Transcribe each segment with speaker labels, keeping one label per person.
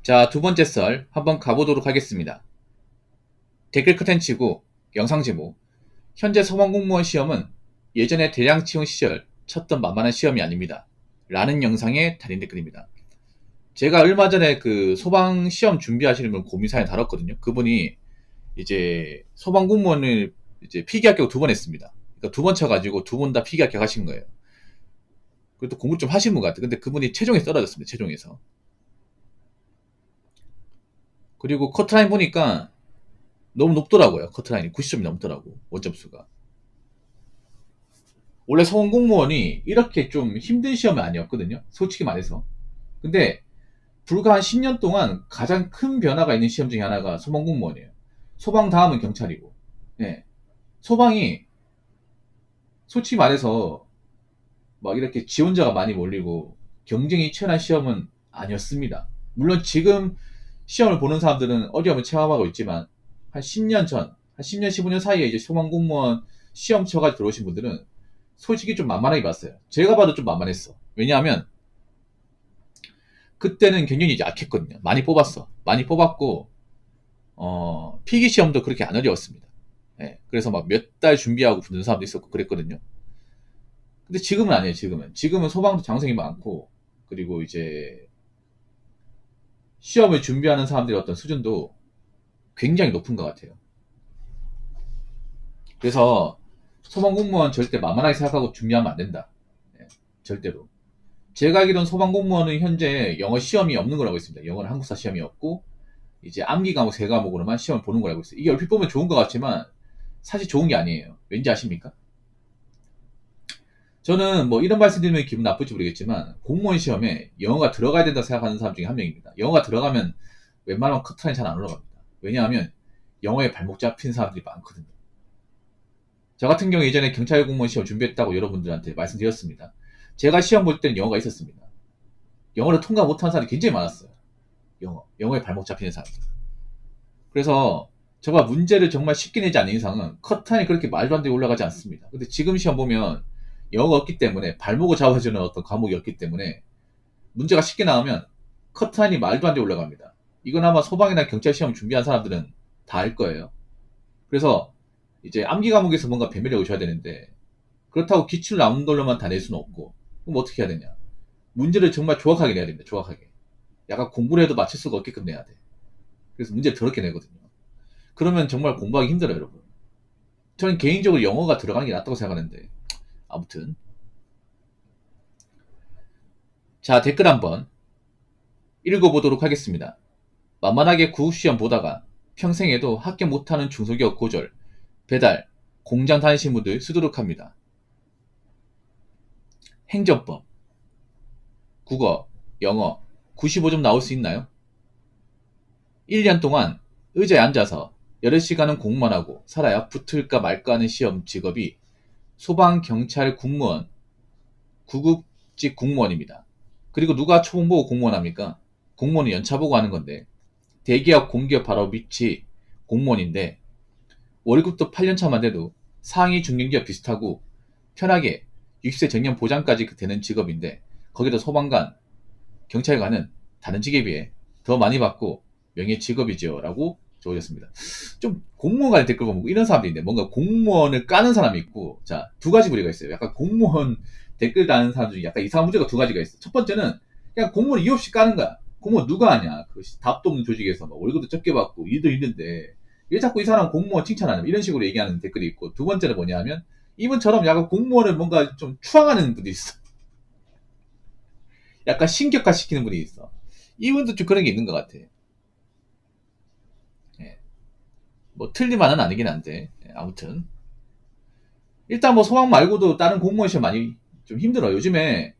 Speaker 1: 자, 두 번째 썰 한번 가보도록 하겠습니다. 댓글 커튼 치고 영상 제목. 현재 소방공무원 시험은 예전에 대량 채용 시절 쳤던 만만한 시험이 아닙니다. 라는 영상의 달인 댓글입니다. 제가 얼마 전에 그 소방 시험 준비하시는 분 고민 사연 다뤘거든요. 그분이 이제 소방공무원을 이제 필기 합격 두 번 했습니다. 그러니까 두 번 쳐가지고 두 번 다 필기 합격하신 거예요. 그래도 공부 좀 하신 분 같아요. 근데 그분이 최종에 떨어졌습니다. 최종에서. 그리고 커트라인 보니까 너무 높더라고요. 커트라인이 90점이 넘더라고. 원점수가. 원래 소방 공무원이 이렇게 좀 힘든 시험이 아니었거든요. 솔직히 말해서. 근데 불과 한 10년 동안 가장 큰 변화가 있는 시험 중에 하나가 소방 공무원이에요. 소방 다음은 경찰이고. 네. 소방이 솔직히 말해서 막 이렇게 지원자가 많이 몰리고 경쟁이 치열한 시험은 아니었습니다. 물론 지금 시험을 보는 사람들은 어려움을 체험하고 있지만 한 10년 전, 한 10년, 15년 사이에 이제 소방공무원 시험 쳐가지고 들어오신 분들은 솔직히 좀 만만하게 봤어요. 제가 봐도 좀 만만했어. 왜냐하면 그때는 경쟁이 약했거든요. 많이 뽑았어. 많이 뽑았고 필기 시험도 그렇게 안 어려웠습니다. 예, 그래서 막 몇 달 준비하고 붙는 사람도 있었고 그랬거든요. 근데 지금은 아니에요. 지금은 소방도 장성이 많고 그리고 이제 시험을 준비하는 사람들의 어떤 수준도 굉장히 높은 것 같아요. 그래서 소방공무원 절대 만만하게 생각하고 준비하면 안 된다. 예, 절대로. 제가 알기로는 소방공무원은 현재 영어 시험이 없는 걸 알고 있습니다. 영어는 한국사 시험이 없고 이제 암기 과목 세 과목으로만 시험을 보는 걸 알고 있어요. 이게 얼핏 보면 좋은 것 같지만 사실 좋은 게 아니에요. 왠지 아십니까? 저는 뭐 이런 말씀 드리면 기분 나쁠지 모르겠지만 공무원 시험에 영어가 들어가야 된다 생각하는 사람 중에 한 명입니다. 영어가 들어가면 웬만하면 커트라인 잘 안 올라갑니다. 왜냐하면 영어에 발목 잡힌 사람들이 많거든요. 저 같은 경우 예전에 경찰 공무원 시험 준비했다고 여러분들한테 말씀드렸습니다. 제가 시험 볼 때는 영어가 있었습니다. 영어를 통과 못하는 사람이 굉장히 많았어요. 영어에 발목 잡히는 사람들. 그래서 저가 문제를 정말 쉽게 내지 않는 이상은 커트라인이 그렇게 말도 안 되게 올라가지 않습니다. 근데 지금 시험 보면 영어가 없기 때문에 발목을 잡아주는 어떤 과목이 없기 때문에 문제가 쉽게 나오면 커트라인이 말도 안 되게 올라갑니다. 이건 아마 소방이나 경찰 시험 준비한 사람들은 다 알 거예요. 그래서 이제 암기 과목에서 뭔가 배밀하고 줘야 되는데 그렇다고 기출 나온 걸로만 다 낼 수는 없고 그럼 어떻게 해야 되냐? 문제를 정말 정확하게 내야 됩니다. 정확하게. 약간 공부를 해도 맞출 수가 없게끔 내야 돼. 그래서 문제를 더럽게 내거든요. 그러면 정말 공부하기 힘들어요, 여러분. 저는 개인적으로 영어가 들어가는 게 낫다고 생각하는데 아무튼 자 댓글 한번 읽어보도록 하겠습니다. 만만하게 구급시험 보다가 평생에도 합격 못하는 중소기업 고졸, 배달, 공장 다니신 분들 수두룩합니다. 행정법, 국어, 영어 95점 나올 수 있나요? 1년 동안 의자에 앉아서 여러 시간은 공부만 하고 살아야 붙을까 말까 하는 시험 직업이 소방, 경찰, 공무원, 구급직 공무원입니다. 그리고 누가 초봉 보고 공무원 합니까? 공무원은 연차 보고 하는 건데 대기업, 공기업 바로 밑이 공무원인데 월급도 8년차만 돼도 상위 중견기업 비슷하고 편하게 60세 정년 보장까지 되는 직업인데 거기다 소방관, 경찰관은 다른 직에 비해 더 많이 받고 명예 직업이죠 라고 적어졌습니다. 좀 공무원 간의 댓글 보면 이런 사람들이 있는데 뭔가 공무원을 까는 사람이 있고 자 두 가지 부류가 있어요. 약간 공무원 댓글 다는 사람 중에 약간 이상한 문제가 두 가지가 있어요. 첫 번째는 그냥 공무원 이유 없이 까는 거야. 공무원 누가 하냐. 그 답도 없는 조직에서 막 월급도 적게 받고 일도 있는데 왜 자꾸 이 사람 공무원 칭찬하냐 이런 식으로 얘기하는 댓글이 있고 두 번째는 뭐냐면 이분처럼 약간 공무원을 뭔가 좀 추앙하는 분들이 있어. 약간 신격화시키는 분이 있어. 이분도 좀 그런 게 있는 것 같아. 예. 뭐 틀리만은 아니긴 한데 예, 아무튼 일단 뭐 소방 말고도 다른 공무원 시험 많이 좀 힘들어요. 요즘에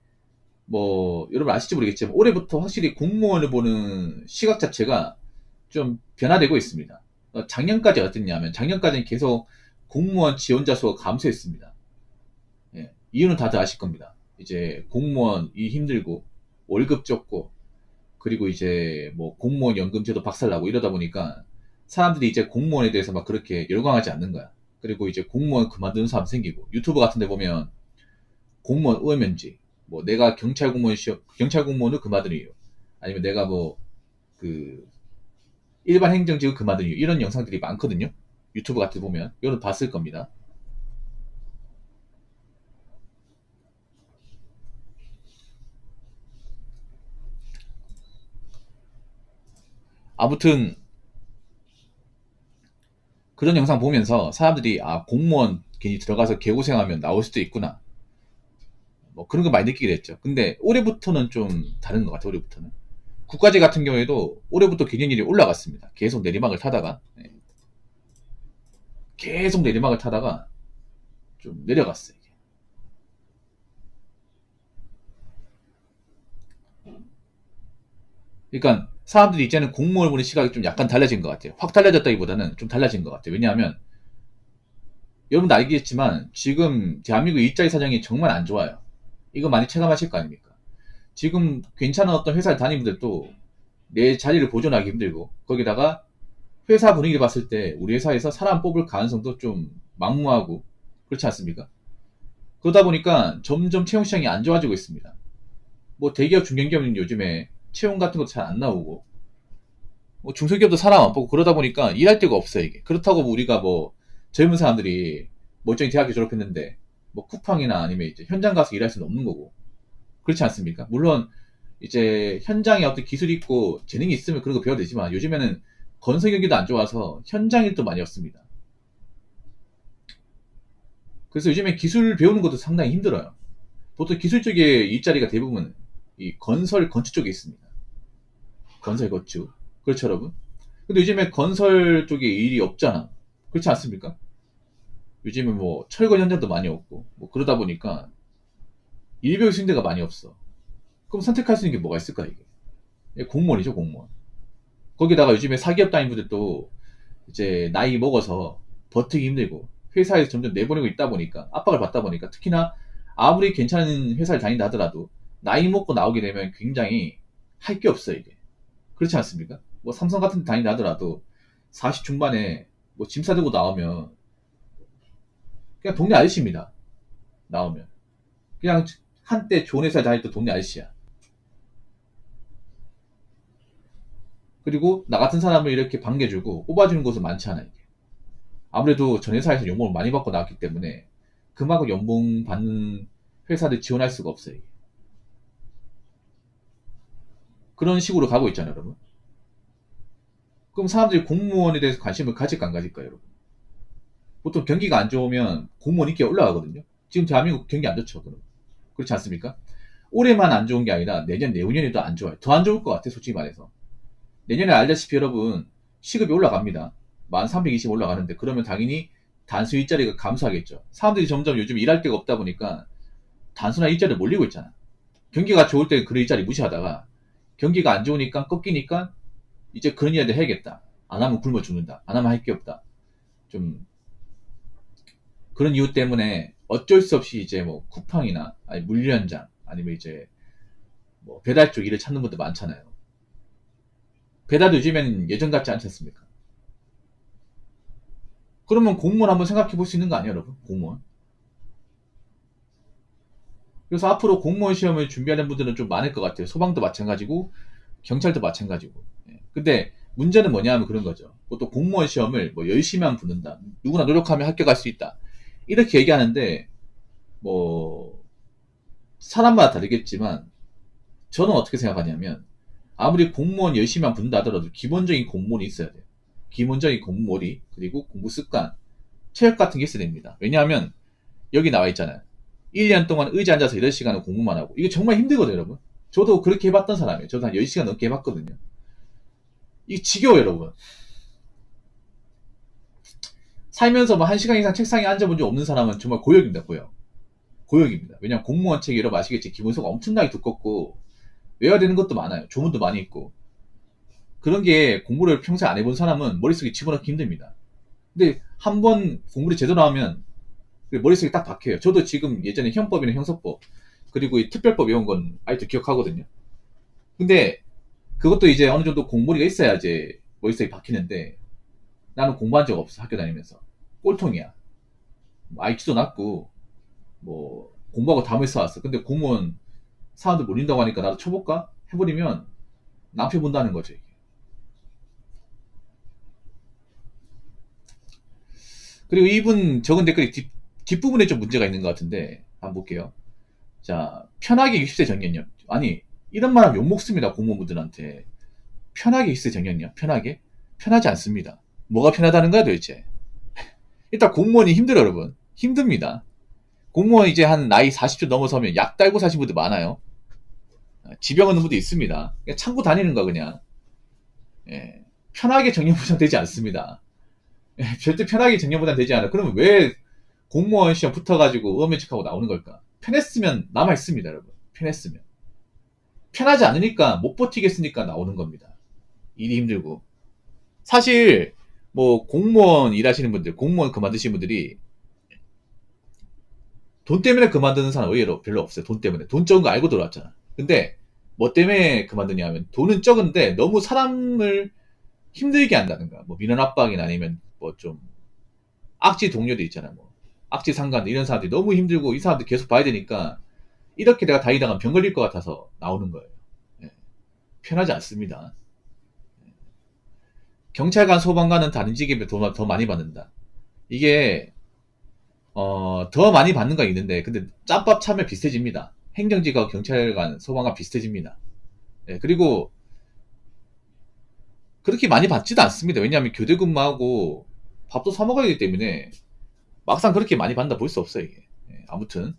Speaker 1: 뭐 여러분 아실지 모르겠지만 올해부터 확실히 공무원을 보는 시각 자체가 좀 변화되고 있습니다. 작년까지 어땠냐면 작년까지는 계속 공무원 지원자 수가 감소했습니다. 예, 이유는 다들 아실 겁니다. 이제 공무원 이 힘들고 월급 적고 그리고 이제 뭐 공무원 연금제도 박살나고 이러다 보니까 사람들이 이제 공무원에 대해서 막 그렇게 열광하지 않는 거야. 그리고 이제 공무원 그만두는 사람 생기고 유튜브 같은 데 보면 공무원 의원면직 뭐 내가 경찰 공무원 시험 경찰 공무원을 그만둔 이유 아니면 내가 뭐 그 일반 행정직을 그만둔 이유 이런 영상들이 많거든요. 유튜브 같은 데 보면 이거는 봤을 겁니다. 아무튼 그런 영상 보면서 사람들이 아 공무원 괜히 들어가서 개고생하면 나올 수도 있구나 뭐 그런 거 많이 느끼게 됐죠. 근데 올해부터는 좀 다른 것 같아요. 올해부터는 국가직 같은 경우에도 올해부터 경쟁률이 올라갔습니다. 계속 내리막을 타다가 계속 내리막을 타다가 좀 내려갔어요. 그러니까 사람들이 이제는 공무원을 보는 시각이 좀 약간 달라진 것 같아요. 확 달라졌다기보다는 좀 달라진 것 같아요. 왜냐하면 여러분도 알겠지만 지금 대한민국 일자리 사정이 정말 안 좋아요. 이거 많이 체감하실 거 아닙니까? 지금 괜찮은 어떤 회사를 다니는 분들도 내 자리를 보존하기 힘들고 거기다가 회사 분위기를 봤을 때 우리 회사에서 사람 뽑을 가능성도 좀 막무하고 그렇지 않습니까? 그러다 보니까 점점 채용 시장이 안 좋아지고 있습니다. 뭐 대기업 중견기업은 요즘에 채용 같은 것도 잘 안 나오고 뭐 중소기업도 사람 안 뽑고 그러다 보니까 일할 데가 없어요 이게. 그렇다고 뭐 우리가 뭐 젊은 사람들이 멀쩡히 대학교 졸업했는데 뭐 쿠팡이나 아니면 이제 현장 가서 일할 수는 없는 거고 그렇지 않습니까? 물론 이제 현장에 어떤 기술이 있고 재능이 있으면 그런 거 배워도 되지만 요즘에는 건설 경기도 안 좋아서 현장 일도 많이 없습니다. 그래서 요즘에 기술 배우는 것도 상당히 힘들어요. 보통 기술 쪽에 일자리가 대부분 이 건설 건축 쪽에 있습니다. 건설 건축. 그렇죠 여러분? 근데 요즘에 건설 쪽에 일이 없잖아. 그렇지 않습니까? 요즘에 뭐 철거 현장도 많이 없고 뭐 그러다 보니까 일 배울 수 있는 데가 많이 없어. 그럼 선택할 수 있는 게 뭐가 있을까 이게? 공무원이죠 공무원. 거기다가 요즘에 사기업 다니는 분들도 이제 나이 먹어서 버티기 힘들고 회사에서 점점 내보내고 있다 보니까 압박을 받다 보니까 특히나 아무리 괜찮은 회사를 다닌다 하더라도 나이 먹고 나오게 되면 굉장히 할 게 없어요 이게. 그렇지 않습니까? 뭐 삼성 같은 데 다닌다 하더라도 40 중반에 뭐 짐 싸들고 나오면 그냥 동네 아저씨입니다. 나오면 그냥 한때 좋은 회사에 다녔던 동네 아저씨야. 그리고 나 같은 사람을 이렇게 반겨주고 뽑아주는 곳은 많지 않아 이게. 아무래도 전 회사에서 연봉을 많이 받고 나왔기 때문에 그만큼 연봉 받는 회사들 지원할 수가 없어요. 이게. 그런 식으로 가고 있잖아요, 여러분. 그럼 사람들이 공무원에 대해서 관심을 가질까 안 가질까요, 여러분? 보통 경기가 안 좋으면 공무원 인기가 올라가거든요. 지금 대한민국 경기 안 좋죠, 그럼. 그렇지 않습니까? 올해만 안 좋은 게 아니라 내년, 내후년에도 안 좋아요. 더 안 좋을 것 같아요, 솔직히 말해서. 내년에 알다시피 여러분, 시급이 올라갑니다. 1320 올라가는데, 그러면 당연히 단수 일자리가 감소하겠죠. 사람들이 점점 요즘 일할 데가 없다 보니까 단순한 일자리를 몰리고 있잖아. 경기가 좋을 때 그런 일자리 무시하다가 경기가 안 좋으니까 꺾이니까 이제 그런 일을 해야겠다. 안 하면 굶어 죽는다. 안 하면 할 게 없다. 좀 그런 이유 때문에 어쩔 수 없이 이제 뭐 쿠팡이나 아니 물류 현장 아니면 이제 뭐 배달 쪽 일을 찾는 분들 많잖아요. 배달도 요즘에는 예전 같지 않지 않습니까? 그러면 공무원 한번 생각해 볼 수 있는 거 아니에요, 여러분? 공무원. 그래서 앞으로 공무원 시험을 준비하는 분들은 좀 많을 것 같아요. 소방도 마찬가지고 경찰도 마찬가지고. 예. 근데 문제는 뭐냐 하면 그런 거죠. 보통 공무원 시험을 뭐 열심히 하면 붙는다. 누구나 노력하면 합격할 수 있다. 이렇게 얘기하는데 뭐 사람마다 다르겠지만 저는 어떻게 생각하냐면 아무리 공무원 열심히 하면 붙는다 하더라도 기본적인 공무원이 있어야 돼요. 기본적인 공무원이 그리고 공부 습관, 체력 같은 게 있어야 됩니다. 왜냐하면 여기 나와 있잖아요. 1년 동안 의자 앉아서 8시간을 공부만 하고 이게 정말 힘들거든요 여러분. 저도 그렇게 해봤던 사람이에요. 저도 한 10시간 넘게 해봤거든요. 이게 지겨워요 여러분. 살면서 뭐 1시간 이상 책상에 앉아본 적 없는 사람은 정말 고역입니다. 고역. 고역입니다. 왜냐면 공무원 책 여러분 아시겠지 기본서가 엄청나게 두껍고 외워야 되는 것도 많아요. 조문도 많이 있고 그런 게 공부를 평소에 안 해본 사람은 머릿속에 집어넣기 힘듭니다. 근데 한 번 공부를 제대로 하면 머릿속에 딱 박혀요. 저도 지금 예전에 형법이나 형사법 그리고 이 특별법 외운 건 아직도 기억하거든요. 근데 그것도 이제 어느 정도 공부리가 있어야지 머릿속에 박히는데 나는 공부한 적 없어 학교 다니면서 꼴통이야. 뭐 IQ도 낮고 뭐 공부하고 담을 쌓았어. 근데 공무원 사람들 몰린다고 하니까 나도 쳐볼까? 해버리면 낭패 본다는 거죠. 이게. 그리고 이분 적은 댓글이 뒷부분에 좀 문제가 있는 것 같은데 한번 볼게요. 자, 편하게 60세 정년요. 아니, 이런 말 하면 욕먹습니다. 공무원분들한테. 편하게 60세 정년요. 편하게? 편하지 않습니다. 뭐가 편하다는 거야 도대체? 일단 공무원이 힘들어요, 여러분. 힘듭니다. 공무원 이제 한 나이 40岁 넘어서면 약 달고 사신 분들 많아요. 지병 없는 분도 있습니다. 그냥 참고 다니는 거 그냥. 예. 편하게 정년보장 되지 않습니다. 예, 절대 편하게 정년보장 되지 않아. 그러면 왜 공무원 시험 붙어가지고 의원면책하고 나오는 걸까? 편했으면 남아있습니다, 여러분. 편했으면. 편하지 않으니까 못 버티겠으니까 나오는 겁니다. 일이 힘들고. 사실 뭐 공무원 일하시는 분들, 공무원 그만두신 분들이 돈 때문에 그만두는 사람 의외로 별로 없어요. 돈 때문에. 돈 적은 거 알고 들어왔잖아. 근데 뭐 때문에 그만두냐 하면 돈은 적은데 너무 사람을 힘들게 한다는 거야. 뭐 민원 압박이나 아니면 뭐 좀 악지 동료들 있잖아. 뭐 악지 상관들 이런 사람들이 너무 힘들고 이 사람들 계속 봐야 되니까 이렇게 내가 다니다가 병 걸릴 것 같아서 나오는 거예요. 예. 편하지 않습니다. 경찰관, 소방관은 다른 직업에 더 많이 받는다. 이게 더 많이 받는 건 있는데 근데 짬밥 차면 비슷해집니다. 행정직하고 경찰관, 소방관 비슷해집니다. 예, 그리고 그렇게 많이 받지도 않습니다. 왜냐하면 교대 근무하고 밥도 사 먹어야 되기 때문에 막상 그렇게 많이 받는다 볼 수 없어요. 이게. 예, 아무튼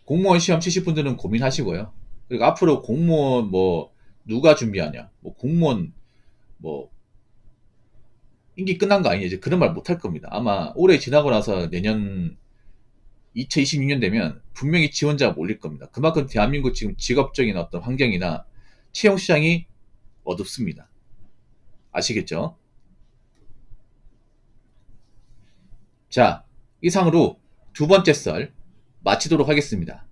Speaker 1: 공무원 시험 치실 분들은 고민하시고요. 그리고 앞으로 공무원 뭐 누가 준비하냐, 뭐 공무원 뭐 임기 끝난 거 아니냐 이제 그런 말 못 할 겁니다. 아마 올해 지나고 나서 내년 2026년 되면 분명히 지원자가 몰릴 겁니다. 그만큼 대한민국 지금 직업적인 어떤 환경이나 채용 시장이 어둡습니다. 아시겠죠? 자, 이상으로 두 번째 썰 마치도록 하겠습니다.